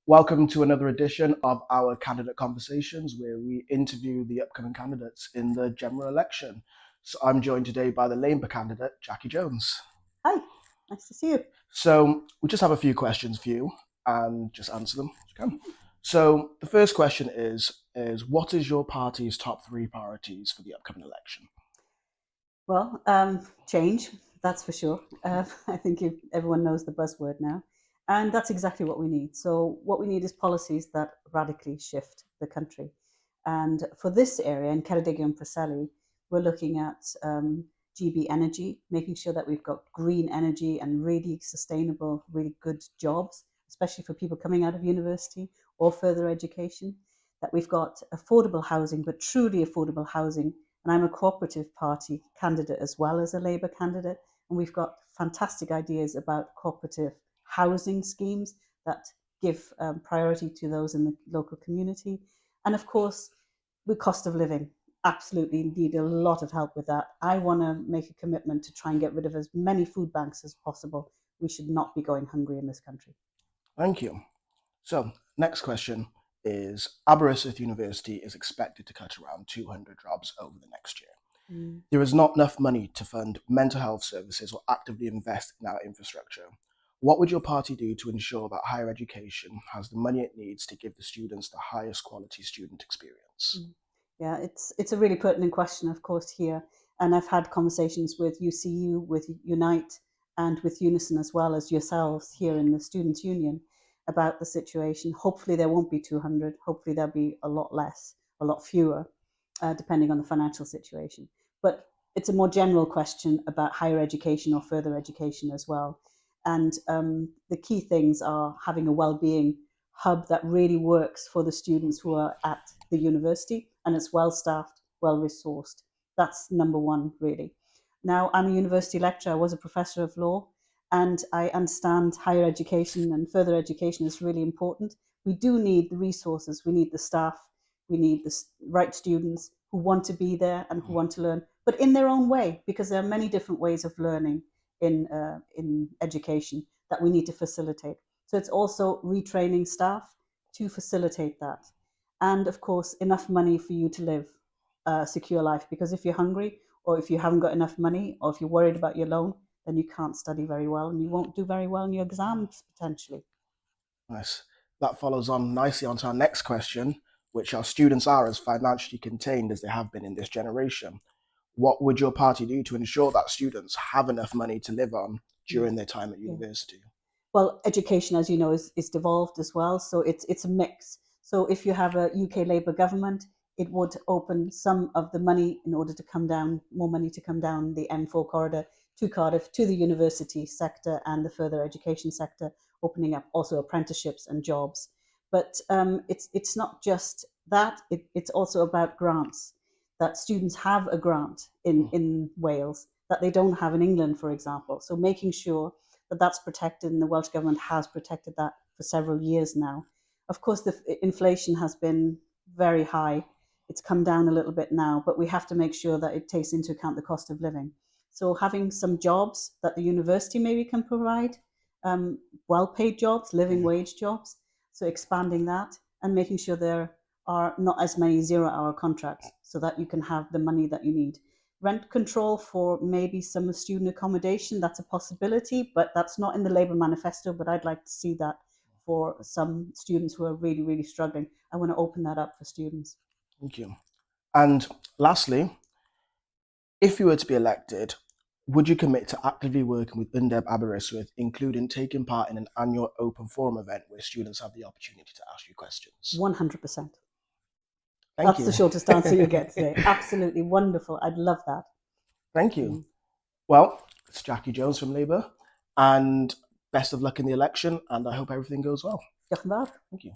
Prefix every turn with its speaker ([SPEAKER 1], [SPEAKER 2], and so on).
[SPEAKER 1] Welcome to another edition of our Candidate Conversations, where we interview the upcoming candidates in the general election. So I'm joined today by the Labour candidate, Jackie Jones.
[SPEAKER 2] Hi, nice to see you.
[SPEAKER 1] So we just have a few questions for you and just answer them as you can. So the first question is what is your party's top three priorities for the upcoming election?
[SPEAKER 2] Well, change, that's for sure. I think everyone knows the buzzword now. And that's exactly what we need. So, what we need is policies that radically shift the country. And for this area, in Ceredigion and Preseli, we're looking at GB energy, making sure that we've got green energy and really sustainable, really good jobs, especially for people coming out of university or further education. That we've got affordable housing, but truly affordable housing, and I'm a cooperative party candidate as well as a Labour candidate. And we've got fantastic ideas about cooperative housing schemes that give priority to those in the local community. And of course, with cost of living, absolutely need a lot of help with that. I want to make a commitment to try and get rid of as many food banks as possible. We should not be going hungry in this country.
[SPEAKER 1] Thank you. So next question is Aberystwyth University is expected to cut around 200 jobs over the next year. There is not enough money to fund mental health services or actively invest in our infrastructure. What would your party do to ensure that higher education has the money it needs to give the students the highest quality student experience?
[SPEAKER 2] Yeah, it's a really pertinent question, of course, here. And I've had conversations with UCU, with Unite, and with Unison as well as yourselves here in the Students' Union about the situation. Hopefully, there won't be 200. Hopefully, there'll be a lot less, a lot fewer, depending on the financial situation. But it's a more general question about higher education or further education as well. And the key things are having a well-being hub that really works for the students who are at the university, and it's well staffed, well resourced. That's number one, really. Now, I'm a university lecturer, I was a professor of law, and I understand higher education and further education is really important. We do need the resources, we need the staff, we need the right students who want to be there and who want to learn, but in their own way, because there are many different ways of learning in education that we need to facilitate. So it's also retraining staff to facilitate that. And of course, enough money for you to live a secure life. Because if you're hungry, or if you haven't got enough money, or if you're worried about your loan, then you can't study very well and you won't do very well in your exams potentially.
[SPEAKER 1] Nice. That follows on nicely onto our next question, which our students are as financially contained as they have been in this generation. What would your party do to ensure that students have enough money to live on
[SPEAKER 2] Mm.
[SPEAKER 1] during their time at
[SPEAKER 2] Yeah.
[SPEAKER 1] university?
[SPEAKER 2] Well, education, as you know, is devolved as well. So it's a mix. So if you have a UK Labour government, it would open some of the money in order to come down, more money to come down the M4 corridor to Cardiff, to the university sector and the further education sector, opening up also apprenticeships and jobs. But it's not just that, it's also about grants, that students have a grant in Wales that they don't have in England, for example. So making sure that that's protected, and the Welsh Government has protected that for several years now. Of course, the inflation has been very high. It's come down a little bit now, but we have to make sure that it takes into account the cost of living. So having some jobs that the university maybe can provide, um, well-paid jobs, living wage jobs. So expanding that and making sure there are not as many zero-hour contracts, so that you can have the money that you need. Rent control for maybe some student accommodation, that's a possibility, but that's not in the Labour manifesto, but I'd like to see that for some students who are really, really struggling. I want to open that up for students.
[SPEAKER 1] Thank you. And lastly, if you were to be elected, would you commit to actively working with Undeb Aberystwyth, including taking part in an annual open forum event where students have the opportunity to ask you questions?
[SPEAKER 2] 100%.
[SPEAKER 1] Thank
[SPEAKER 2] That's the
[SPEAKER 1] you.
[SPEAKER 2] shortest answer you get today. Absolutely wonderful. I'd love that.
[SPEAKER 1] Thank you.
[SPEAKER 2] Mm.
[SPEAKER 1] Well, it's Jackie Jones from Labour, and best of luck in the election, and I hope everything goes well.
[SPEAKER 2] Diolch yn fawr.
[SPEAKER 1] Thank you.